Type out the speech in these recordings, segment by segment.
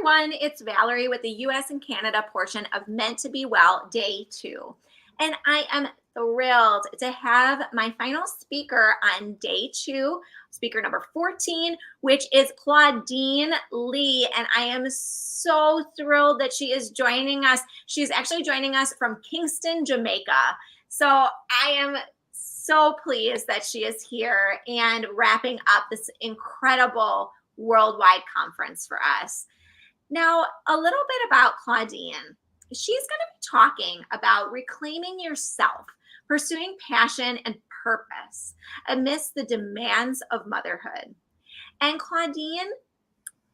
everyone, it's Valerie with the US and Canada portion of Meant to Be Well, Day 2. And I am thrilled to have my final speaker on Day 2, speaker number 14, which is Claudenne Lea. And I am so thrilled that she is joining us. She's actually joining us from Kingston, Jamaica. So I am so pleased that she is here and wrapping up this incredible worldwide conference for us. Now, a little bit about Claudenne. She's going to be talking about reclaiming yourself, pursuing passion and purpose amidst the demands of motherhood. And Claudenne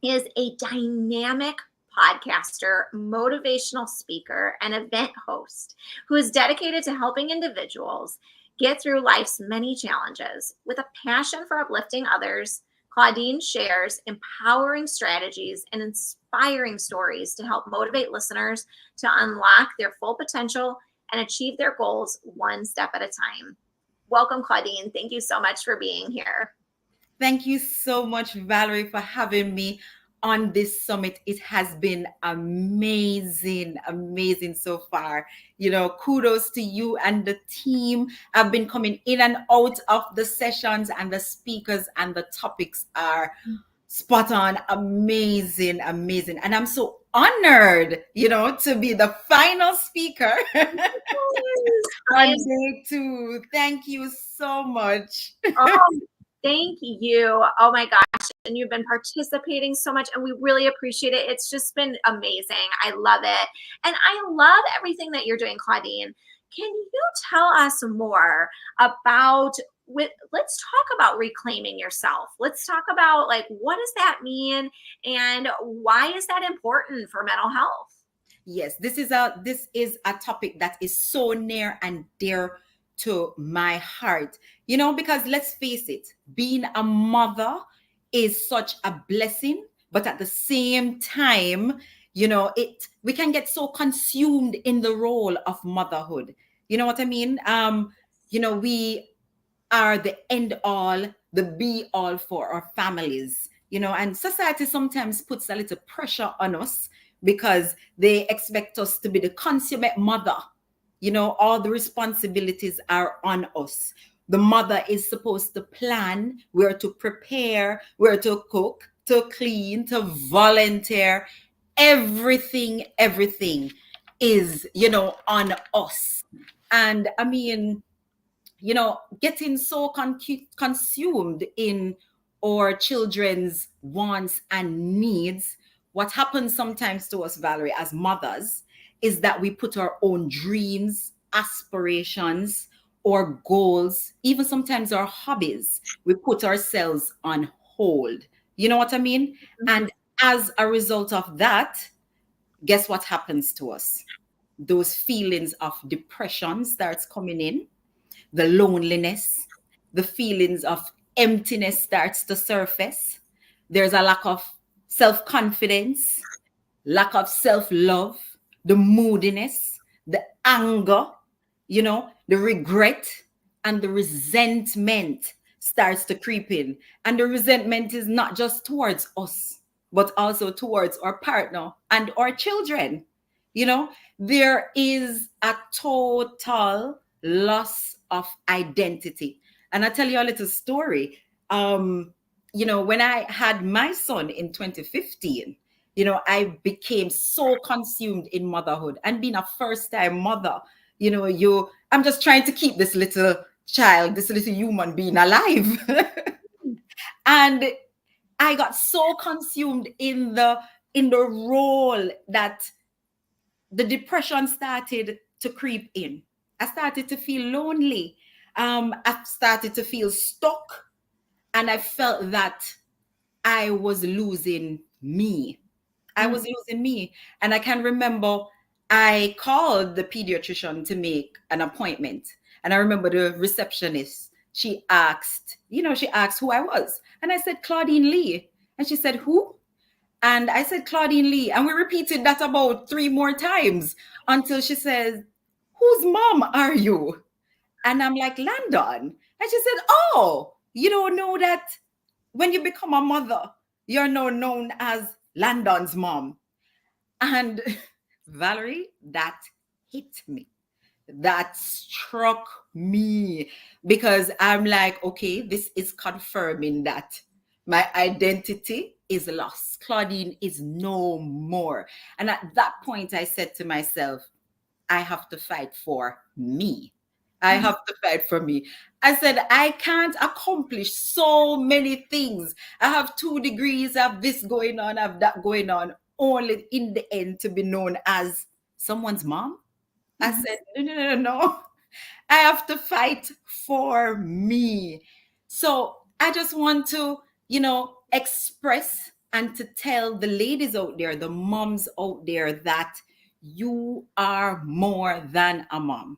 is a dynamic podcaster, motivational speaker, and event host who is dedicated to helping individuals get through life's many challenges. With a passion for uplifting others, Claudenne shares empowering strategies and inspiring stories to help motivate listeners to unlock their full potential and achieve their goals one step at a time. Welcome, Claudenne. Thank you so much for being here. Thank you so much, Valerie, for having me on this summit. It has been amazing so far. Kudos to you and the team. I've been coming in and out of the sessions, and the speakers and the topics are spot on, amazing. And I'm so honored, to be the final speaker on Day 2. Thank you so much. Thank you. Oh my gosh. And you've been participating so much, and we really appreciate it. It's just been amazing. I love it. And I love everything that you're doing, Claudenne. Can you tell us more about, let's talk about reclaiming yourself. Let's talk about, like, what does that mean and why is that important for mental health? Yes, this is a topic that is so near and dear to my heart, because let's face it, being a mother is such a blessing, but at the same time, we can get so consumed in the role of motherhood. You know what I mean? We are the end all, the be all for our families, and society sometimes puts a little pressure on us because they expect us to be the consummate mother. All the responsibilities are on us. The mother is supposed to plan, we're to prepare, we're to cook, to clean, to volunteer. Everything is, on us. And I mean, getting so consumed in our children's wants and needs, what happens sometimes to us, Valerie, as mothers, is that we put our own dreams, aspirations, or goals, even sometimes our hobbies, we put ourselves on hold. You know what I mean? Mm-hmm. And as a result of that, guess what happens to us? Those feelings of depression starts coming in, the loneliness, the feelings of emptiness starts to surface. There's a lack of self-confidence, lack of self-love, the moodiness, the anger, the regret, and the resentment starts to creep in. And the resentment is not just towards us, but also towards our partner and our children. There is a total loss of identity. And I'll tell you a little story. When I had my son in 2015, I became so consumed in motherhood and being a first-time mother. I'm just trying to keep this little child, this little human being alive. And I got so consumed in the role that the depression started to creep in. I started to feel lonely. I started to feel stuck. And I felt that I was losing me. And I can remember I called the pediatrician to make an appointment. And I remember the receptionist, she asked who I was. And I said, Claudenne Lea. And she said, who? And I said, Claudenne Lea. And we repeated that about 3 more times until she says, whose mom are you? And I'm like, Landon. And she said, oh, you don't know that when you become a mother, you're now known as Landon's mom. And Valerie, that hit me. That struck me because I'm like, okay, this is confirming that my identity is lost. Claudine is no more. And at that point, I said to myself, I have to fight for me. I Mhm. have to fight for me. I said, I can't accomplish so many things. I have 2 degrees, I have this going on, I have that going on, only in the end to be known as someone's mom. I Mhm. said, no, no, no, no, no. I have to fight for me. So I just want to, express and to tell the ladies out there, the moms out there, that you are more than a mom.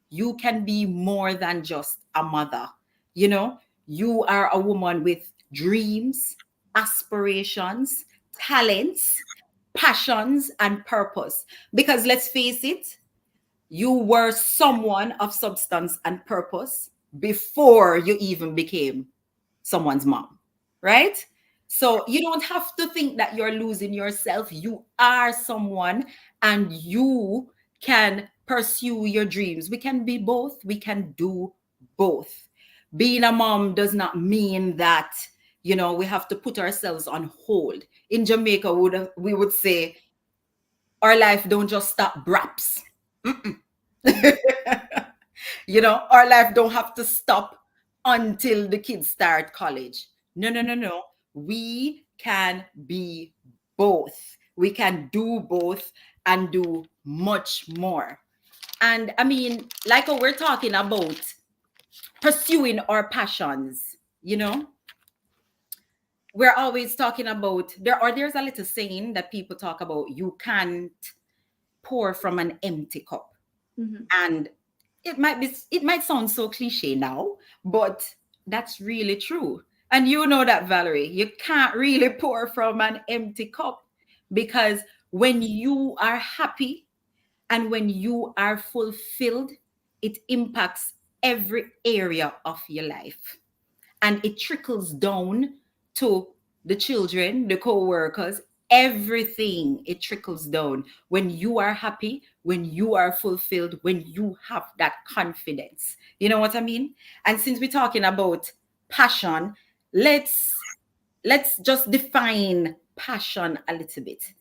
You can be more than just a mother. You know, you are a woman with dreams, aspirations, talents, passions, and purpose. Because let's face it, you were someone of substance and purpose before you even became someone's mom, right? So you don't have to think that you're losing yourself. You are someone and you can pursue your dreams. We can be both, we can do both. Being a mom does not mean that, we have to put ourselves on hold. In Jamaica, we would say, our life don't just stop braps. Mhm. Our life don't have to stop until the kids start college. No, no, no, no. We can be both. We can do both and do much more. And I mean, like how we're talking about pursuing our passions, we're always talking about there's a little saying that people talk about: you can't pour from an empty cup. Mhm. And it might sound so cliche now, but that's really true. And you know that, Valerie, you can't really pour from an empty cup, because when you are happy and when you are fulfilled, it impacts every area of your life, and it trickles down to the children, the co-workers, everything. It trickles down when you are happy, when you are fulfilled, when you have that confidence. You know what I mean? And since we're talking about passion, let's just define passion a little bit.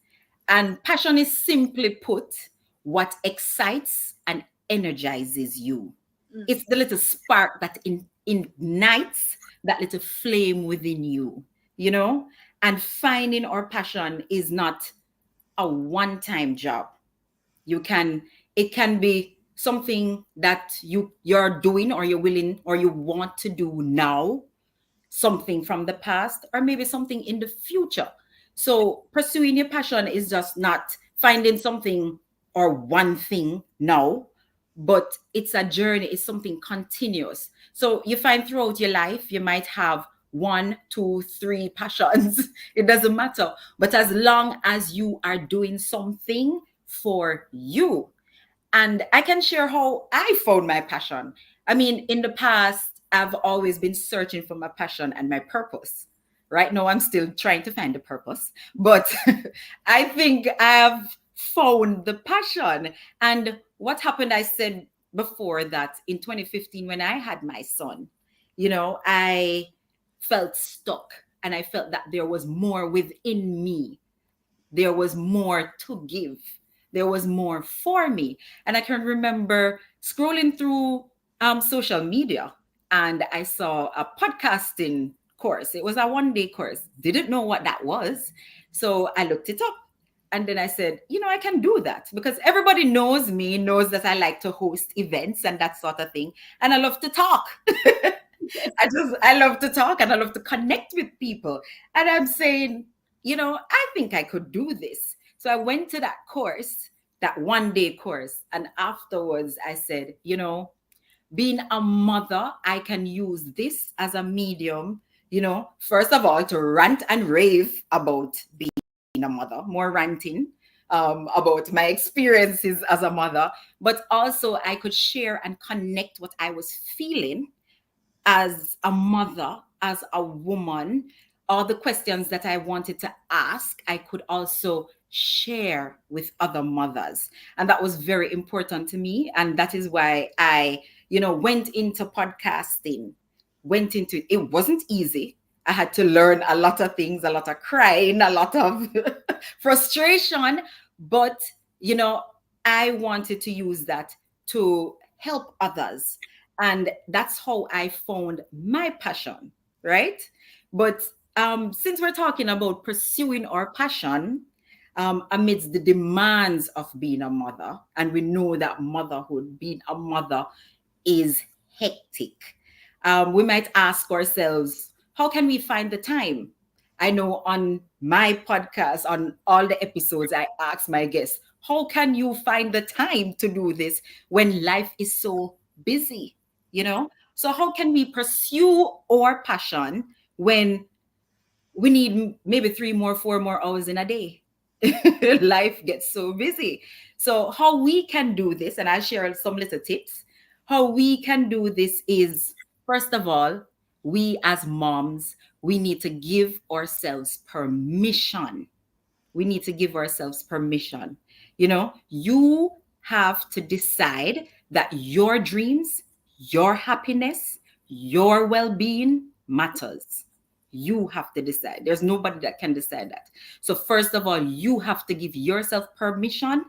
And passion is, simply put, what excites and energizes you. Mm. It's the little spark that ignites that little flame within you, you know? And finding our passion is not a one-time job. It can be something that you're doing, or you're willing, or you want to do now, something from the past, or maybe something in the future. So pursuing your passion is just not finding something or one thing now, but it's a journey, it's something continuous. So you find throughout your life, you might have one, two, three passions. It doesn't matter. But as long as you are doing something for you, and I can share how I found my passion. I mean, in the past, I've always been searching for my passion and my purpose. Right now, I'm still trying to find the purpose, but I think I've found the passion. And what happened, I said before, that in 2015, when I had my son, I felt stuck, and I felt that there was more within me, there was more to give, there was more for me. And I can remember scrolling through social media, and I saw a podcasting course. It was a 1 day course, didn't know what that was, so I looked it up. And then I said, I can do that, because everybody knows me, knows that I like to host events and that sort of thing, and I love to talk. I love to talk, and I love to connect with people. And I'm saying, I think I could do this. So I went to that course, that 1 day course. And afterwards, I said, being a mother, I can use this as a medium, first of all, to rant and rave about being a mother, more ranting about my experiences as a mother. But also, I could share and connect what I was feeling as a mother, as a woman, all the questions that I wanted to ask, I could also share with other mothers. And that was very important to me. And that is why I, went into podcasting, went into it. It wasn't easy. I had to learn a lot of things, a lot of crying, a lot of frustration. But, you know, I wanted to use that to help others. And that's how I found my passion, right? But since we're talking about pursuing our passion amidst the demands of being a mother, and we know that motherhood, being a mother, is hectic, we might ask ourselves, how can we find the time? I know on my podcast, on all the episodes, I ask my guests, how can you find the time to do this when life is so busy? So how can we pursue our passion when we need maybe 3 more, 4 more hours in a day? Life gets so busy. So how we can do this, and I'll share some little tips. How we can do this is, first of all, we as moms, we need to give ourselves permission. We need to give ourselves permission. You have to decide that your dreams, your happiness, your well-being matters. You have to decide. There's nobody that can decide that. So first of all, you have to give yourself permission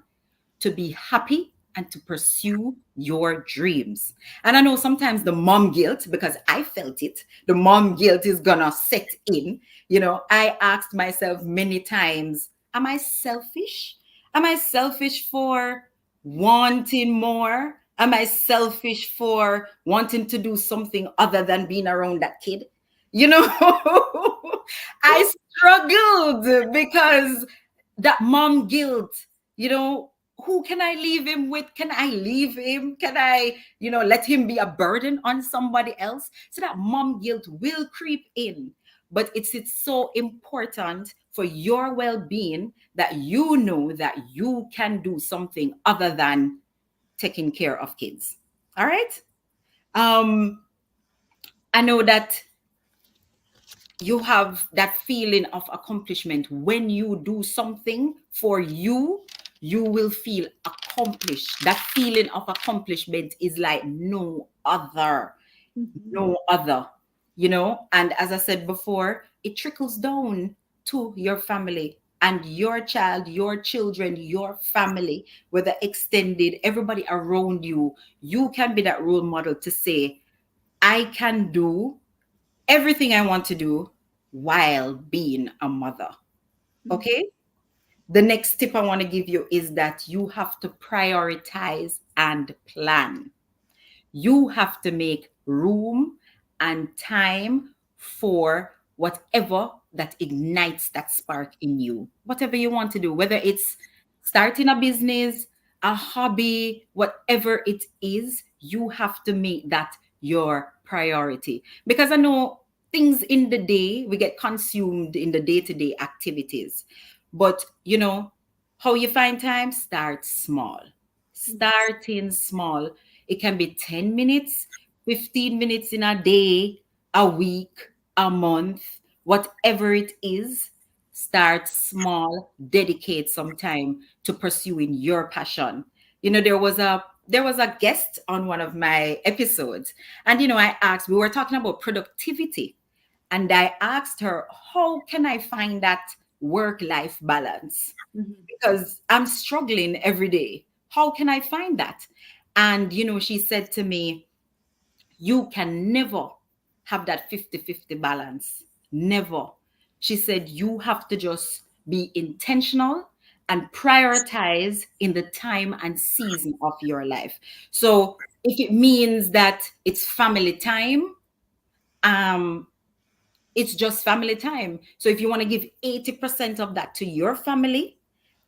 to be happy and to pursue your dreams. And I know sometimes the mom guilt, because I felt it, the mom guilt is gonna set in. I asked myself many times, am I selfish? Am I selfish for wanting more? Am I selfish for wanting to do something other than being around that kid? I struggled because that mom guilt, who can I leave him with? Can I leave him? Can I, let him be a burden on somebody else? So that mom guilt will creep in. But it's so important for your well-being that you know that you can do something other than taking care of kids. All right. I know that you have that feeling of accomplishment. When you do something for you, you will feel accomplished. That feeling of accomplishment is like no other. No other. And as I said before, it trickles down to your family and your child, your children, your family, whether extended, everybody around you. You can be that role model to say, I can do everything I want to do while being a mother. Okay? The next tip I want to give you is that you have to prioritize and plan. You have to make room and time for whatever that ignites that spark in you. Whatever you want to do, whether it's starting a business, a hobby, whatever it is, you have to make that your priority. Because I know things in the day, we get consumed in the day-to-day activities. But how you find time? Start small. Starting small. It can be 10 minutes, 15 minutes in a day, a week, a month, whatever it is. Start small, dedicate some time to pursuing your passion. There was a guest on one of my episodes, and I asked, we were talking about productivity, and I asked her, how can I find that work-life balance? Because I'm struggling every day. How can I find that? And, she said to me, you can never have that 50-50 balance. Never. She said, you have to just be intentional and prioritize in the time and season of your life. So if it means that it's family time, it's just family time. So if you want to give 80% of that to your family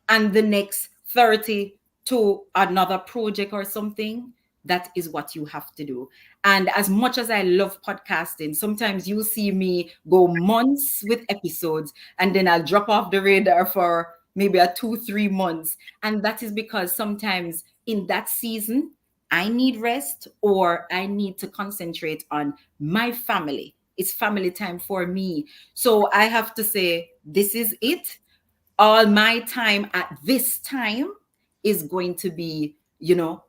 and the next 30 to another project or something, that is what you have to do. And as much as I love podcasting, sometimes you'll see me go months with episodes and then I'll drop off the radar for maybe 2-3 months. And that is because sometimes in that season, I need rest or I need to concentrate on my family. It's family time for me. So I have to say, this is it. All my time at this time is going to be,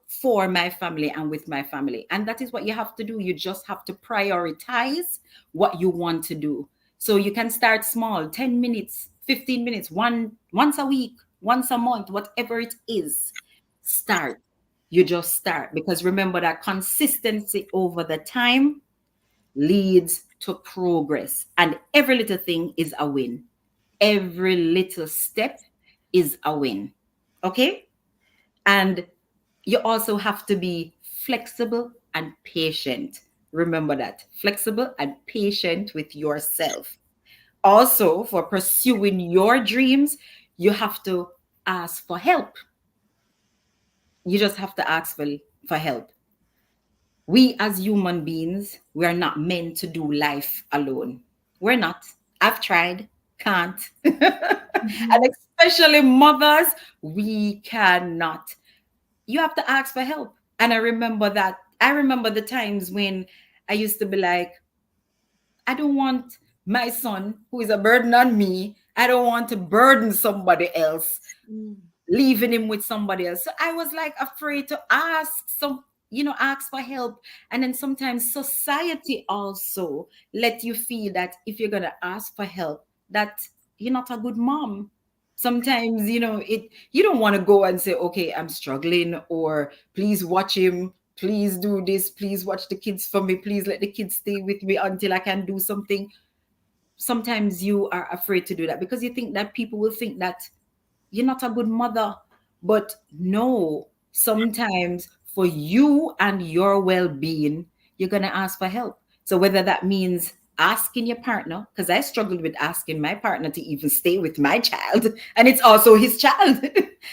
for my family and with my family. And that is what you have to do. You just have to prioritize what you want to do. So you can start small, 10 minutes, 15 minutes, once a week, once a month, whatever it is. Start. You just start, because remember that consistency over the time leads to progress, and every little thing is a win. Every little step is a win. Okay? And you also have to be flexible and patient. Remember that, flexible and patient with yourself. Also, for pursuing your dreams, you have to ask for help. You just have to ask for help. We as human beings, we are not meant to do life alone. We're not. I've tried, can't. And Mhm. especially mothers, we cannot. You have to ask for help. And I remember the times when I used to be like, I don't want my son, who is a burden on me, I don't want to burden somebody else, Mm. leaving him with somebody else. So I was like afraid to ask for help. And then sometimes society also let you feel that if you're gonna ask for help, that you're not a good mom. Sometimes, you don't want to go and say, okay, I'm struggling, or please watch him, please do this, please watch the kids for me, please let the kids stay with me until I can do something. Sometimes you are afraid to do that because you think that people will think that you're not a good mother. But no, sometimes for you and your well being, you're going to ask for help. So whether that means asking your partner, because I struggled with asking my partner to even stay with my child, and it's also his child,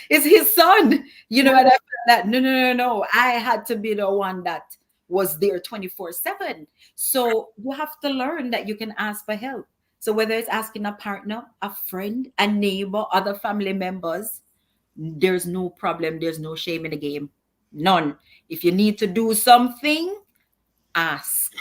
it's his son, and I felt that no, I had to be the one that was there 24/7. So you have to learn that you can ask for help. So whether it's asking a partner, a friend, a neighbor, other family members, there's no problem. There's no shame in the game. None. If you need to do something, ask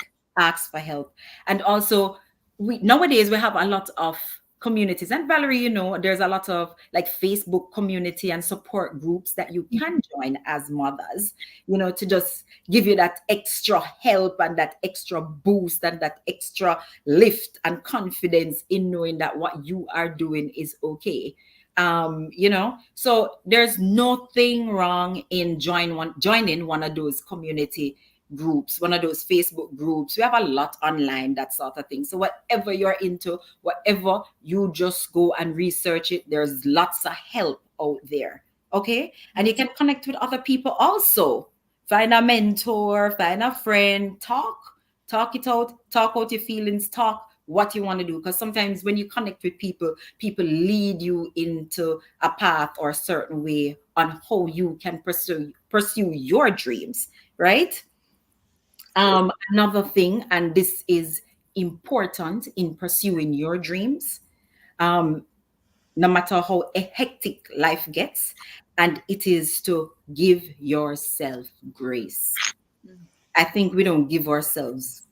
for help. And also, we nowadays we have a lot of communities, and Valerie, there's a lot of like Facebook community and support groups that you can join as mothers, to just give you that extra help and that extra boost and that extra lift and confidence in knowing that what you are doing is okay. So there's nothing wrong in joining one of those community groups, one of those Facebook groups. We have a lot online, that sort of thing. So whatever you're into, whatever, you just go and research it. There's lots of help out there. Okay. And you can connect with other people also. Find a mentor, find a friend, talk it out, talk out your feelings, talk what you want to do. Because sometimes when you connect with people lead you into a path or a certain way on how you can pursue your dreams, right? Another thing, and this is important in pursuing your dreams, um, no matter how hectic life gets, and it is to give yourself grace. I think we don't give ourselves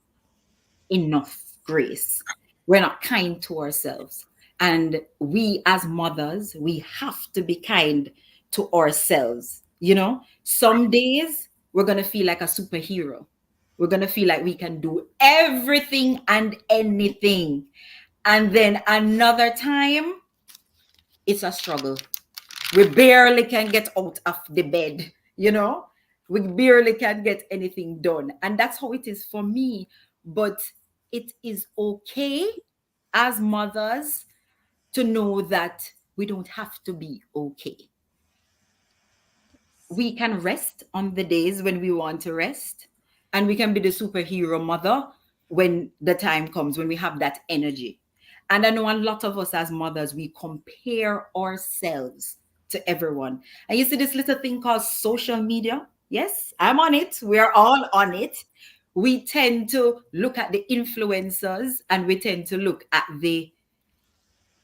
enough grace. We're not kind to ourselves. And we, as mothers, we have to be kind to ourselves. Some days we're going to feel like a superhero. We're going to feel like we can do everything and anything. And then another time, it's a struggle. We barely can get out of the bed, we barely can get anything done. And that's how it is for me. But it is okay as mothers to know that we don't have to be okay. We can rest on the days when we want to rest, and we can be the superhero mother when the time comes, when we have that energy. And I know a lot of us as mothers, we compare ourselves to everyone. And you see this little thing called social media. Yes, I'm on it. We're all on it. We tend to look at the influencers, and we tend to look at the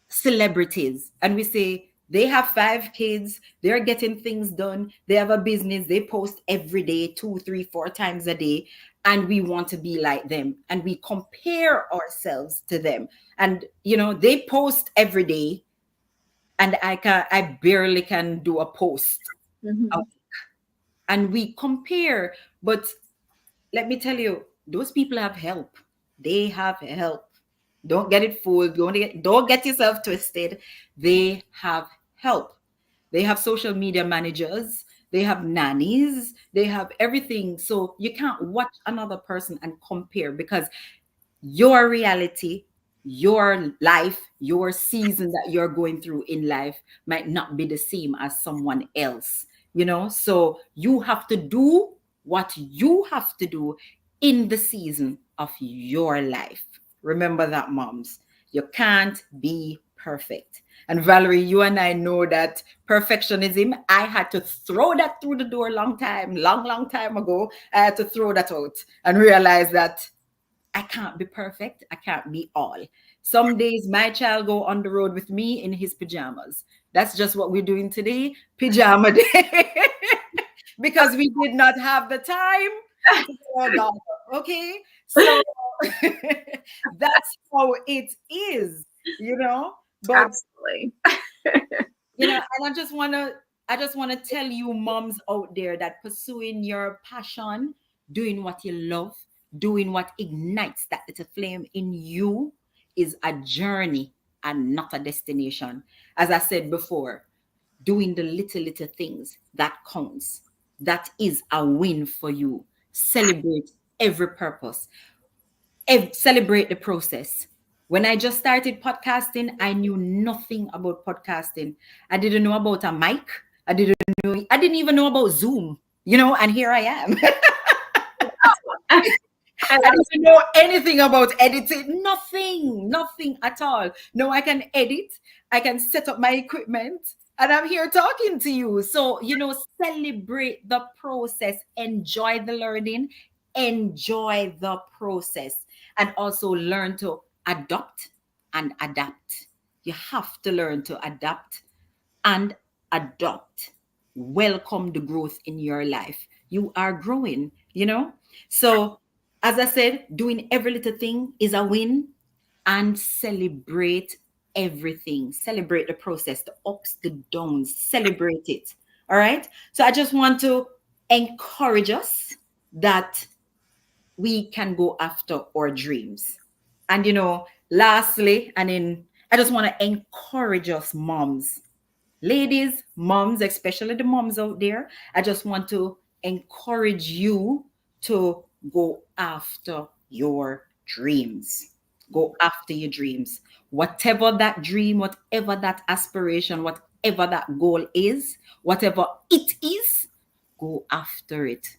celebrities, and we say, They have 5 kids. They're getting things done. They have a business. They post every day, 2, 3, 4 times a day. And we want to be like them. And we compare ourselves to them. And, they post every day. And I barely can do a post. Mhm. And we compare. But let me tell you, those people have help. They have help. Don't get it fooled. Don't get yourself twisted. They have help. They have social media managers. They have nannies. They have everything. So you can't watch another person and compare, because your reality, your life, your season that you're going through in life might not be the same as someone else. So you have to do what you have to do in the season of your life. Remember that, moms. You can't be perfect. And Valerie, you and I know that perfectionism, I had to throw that through the door long time ago. I had to throw that out and realize that I can't be perfect. I can't be all. Some days my child go on the road with me in his pajamas. That's just what we're doing today, pajama day, because we did not have the time to go our daughter. Okay, so that's how it is. But Absolutely. and I just want to tell you moms out there that pursuing your passion, doing what you love, doing what ignites that little flame in you is a journey and not a destination. As I said before, doing the little things that counts. That is a win for you. Celebrate every purpose. Celebrate the process. When I just started podcasting, I knew nothing about podcasting. I didn't know about a mic. I didn't even know about Zoom, and here I am. I I love didn't know anything about editing. Nothing at all. No, I can edit. I can set up my equipment, and I'm here talking to you. So, celebrate the process, enjoy the learning, enjoy the process, and also learn to adopt and adapt. You have to learn to adapt and adopt. Welcome the growth in your life. You are growing. So, as I said, doing every little thing is a win, and celebrate everything. Celebrate the process, the ups, the downs, celebrate it. All right. So, I just want to encourage us that we can go after our dreams. And, lastly, I just want to encourage us, moms, ladies, moms, especially the moms out there. I just want to encourage you to go after your dreams. Go after your dreams. Whatever that dream, whatever that aspiration, whatever that goal is, whatever it is, go after it.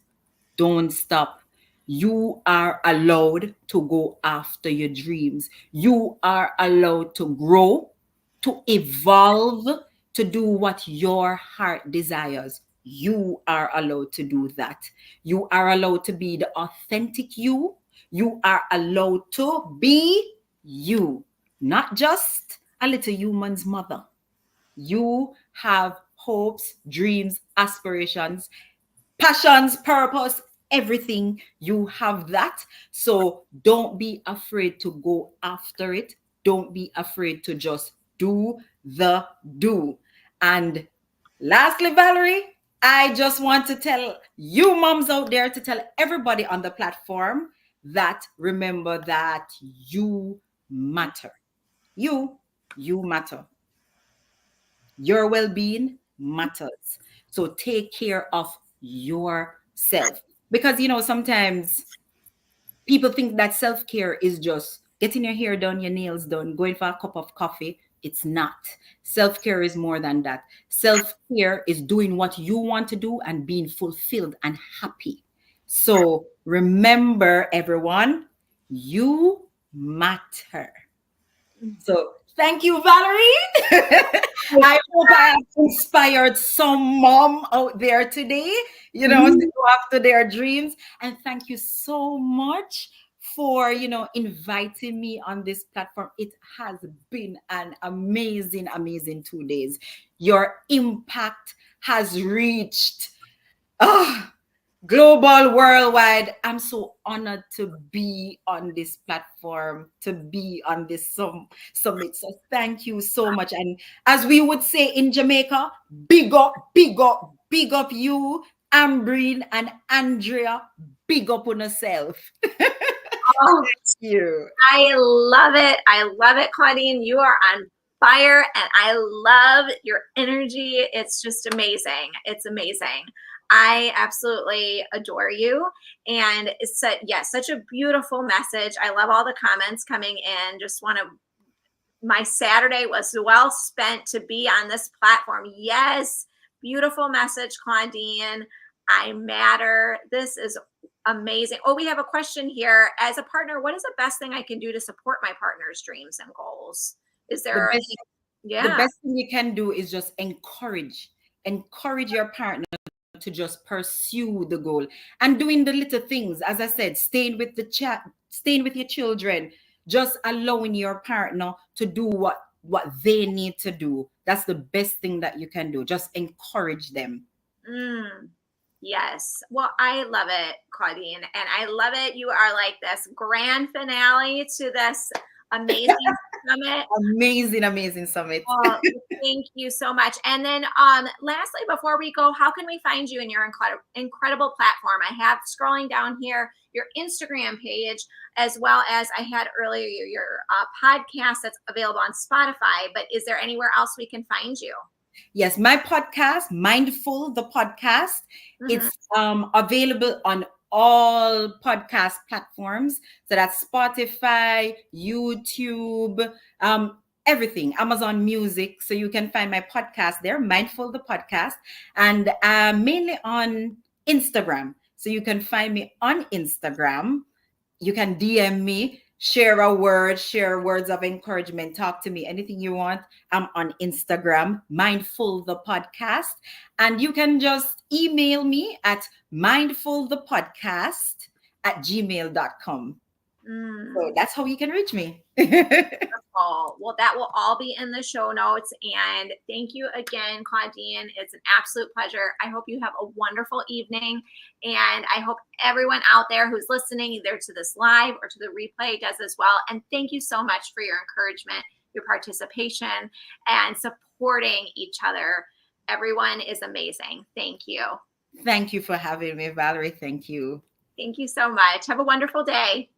Don't stop. You are allowed to go after your dreams. You are allowed to grow, to evolve, to do what your heart desires. You are allowed to do that. You are allowed to be the authentic you. You are allowed to be you, not just a little human's mother. You have hopes, dreams, aspirations, passions, purpose, everything. You have that. So don't be afraid to go after it. Don't be afraid to just do the do. And lastly, Valerie, I just want to tell you moms out there, to tell everybody on the platform, that remember that you matter. You matter. Your well being matters. So take care of yourself. Because, sometimes people think that self care is just getting your hair done, your nails done, going for a cup of coffee. It's not. Self care is more than that. Self care is doing what you want to do and being fulfilled and happy. So remember, everyone, you matter. So thank you, Valerie. I hope I have inspired some mom out there today, to Mhm. go after their dreams. And thank you so much for, inviting me on this platform. It has been an amazing, amazing 2 days. Your impact has reached global, worldwide. I'm so honored to be on this platform, to be on this summit. So thank you so much. And as we would say in Jamaica, big up, big up, big up you, Ambreen and Andrea. Big up on yourself. Oh, Thank you. I love it. I love it, Claudine. You are on fire and I love your energy. It's just amazing. It's amazing. I absolutely adore you. And it's such a beautiful message. I love all the comments coming in. Just want to, my Saturday was well spent to be on this platform. Yes, beautiful message, Claudine. I matter. This is amazing. Oh, we have a question here. As a partner, what is the best thing I can do to support my partner's dreams and goals? Is there The any? the Yeah. best thing you can do is just encourage your partner to just pursue the goal and doing the little things. As I said, staying with your children, just allowing your partner to do what they need to do. That's the best thing that you can do. Just encourage them. Yes. Well, I love it, Claudine. And I love it. You are like this grand finale to this amazing summit. Amazing summit. Oh, thank you so much. And then lastly, before we go, how can we find you in your incredible platform? I have scrolling down here your Instagram page, as well as I had earlier your podcast that's available on Spotify. But is there anywhere else we can find you? Yes, my podcast, Mindful, the podcast, it's available on all podcast platforms. So that's Spotify, YouTube, everything, Amazon Music. So you can find my podcast there, Mindful, the podcast, and mainly on Instagram. So you can find me on Instagram. You can DM me, share words of encouragement, talk to me, anything you want. I'm on Instagram, Mindful the Podcast. And you can just email me at mindfulthepodcast@gmail.com. So that's how you can reach me. Well, that will all be in the show notes. And thank you again, Claudine. It's an absolute pleasure. I hope you have a wonderful evening. And I hope everyone out there who's listening, either to this live or to the replay, does as well. And thank you so much for your encouragement, your participation, and supporting each other. Everyone is amazing. Thank you. Thank you for having me, Valerie. Thank you. Thank you so much. Have a wonderful day.